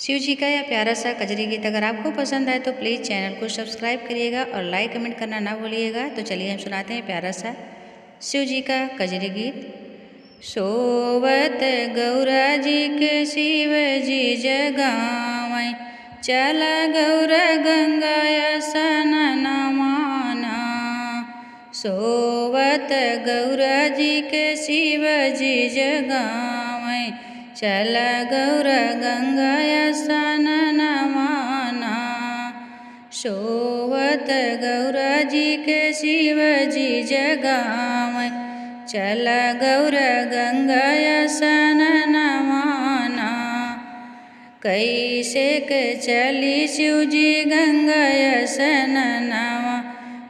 शिव जी का यह प्यारा सा कजरी गीत अगर आपको पसंद आए तो प्लीज़ चैनल को सब्सक्राइब करिएगा और लाइक कमेंट करना ना भूलिएगा। तो चलिए हम सुनाते हैं प्यारा सा शिव जी का कजरी गीत। सोवत गौरा जी के शिव जी जगावै, चला गौरा गंगा स्नान माना। सोवत गौरा जी के शिव जी जगावै, चला गौरा गंगा स्नान माना। सोवत गौरा जी के शिव जी जगावै, चला गौरा गंगा स्नान माना। कैसे के चली शिव जी गंगा स्नानवा,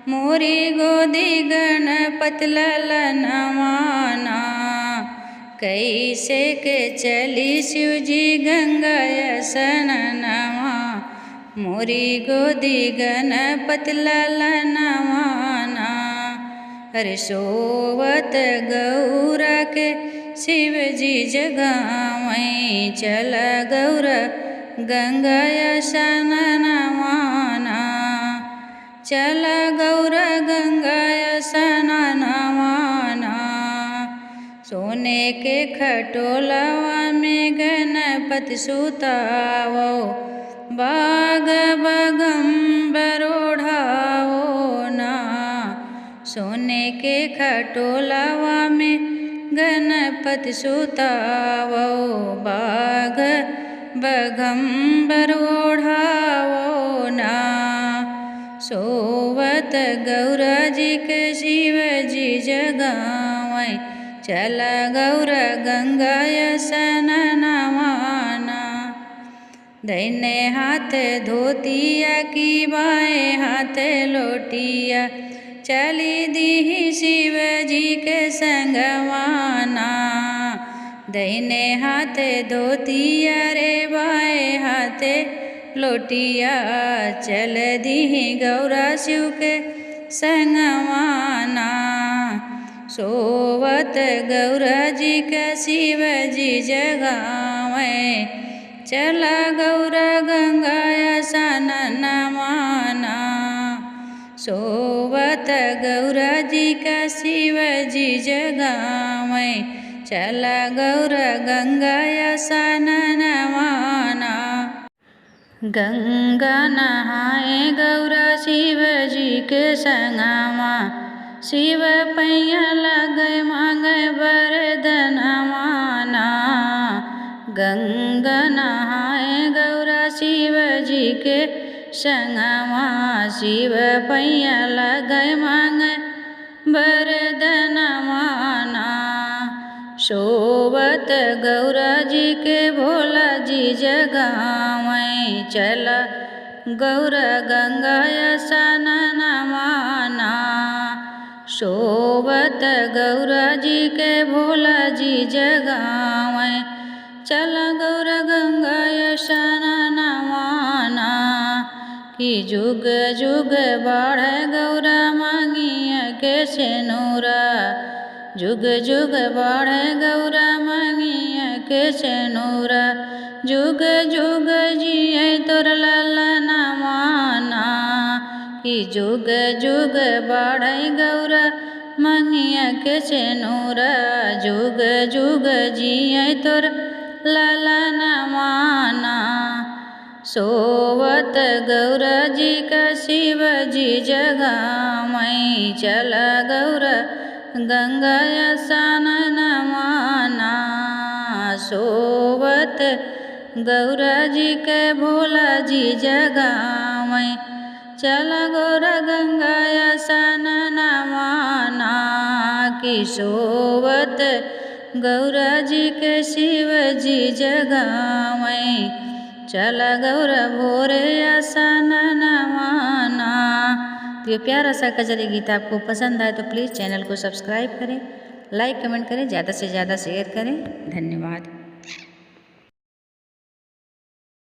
मोरी गोदी गणपत ललनवाना। कैसे के चली शिव जी गंगा स्नानवा, मोरी गोदी गणपत ललनवाना। अरे सोवत गौरा के शिव जी जगावै, चला गौरा गंगा स्नान माना। चला गौरा गंगा स्नान माना। सोने के खटोलवा में गणपति सुतावो, बाग बगंबर ओढ़ावो ना। सोने के खटोलवा में गणपति सुतावो, बाग बगंबर ओढ़ावो ना। सोवत गौरा जी के शिव जी जगावै, चला गौरा गंगा स्नान माना। दाहिने हाथ धोतिया की बाएं हाथ लोटिया, चली दी शिव जी के संगवाना। दाहिने हाथ धोतिया रे बाएं हाथ लोटिया, चल दी गौरा शिव के संगवाना। सोवत गौरा जी का शिव जी जगावै, चला गौरा गंगा स्नान माना। सोवत गौरा जी का शिव जी जगावै, चला गौरा गंगा स्नान माना। गंगा नहाए गौरा शिव जी के संगमा, शिव पैया लगै मांगै वरदान माना। गंगा नहाए गौरा शिव जी के संगमा, शिव पैया लगै मांगै वरदान माना। सोवत गौरा जी के भोला जी जगावै, चला गौरा गंगा स्नान माना। सोवत गौरा जी के भोला जी जगावै, चला गौरा गंगा स्नान माना। कि जुग जुग बढ़े गौरा मांगिया के सेनुरा, जुग जुग बढ़े गौरा मांगिया के सेनुरा। जुग जुग जिये तोर ललन माना। कि जुग जुग बढ़े गौरा मांगिया के सेनुरा, जुग जुग जिये तोर ललन माना। सोवत गौरा जी का शिव जी जगावै, चला गौरा गंगा स्नान माना। सोवत गौरा जी के भोला जी जगावै, चला गौरा गंगा स्नान माना। कि सोवत गौरा जी के शिव जी जगावै, चला गौरा भोरे स्नान माना। तो ये प्यारा सा कजरी गीत आपको पसंद आए तो प्लीज़ चैनल को सब्सक्राइब करें, लाइक कमेंट करें, ज़्यादा से ज़्यादा शेयर करें। धन्यवाद।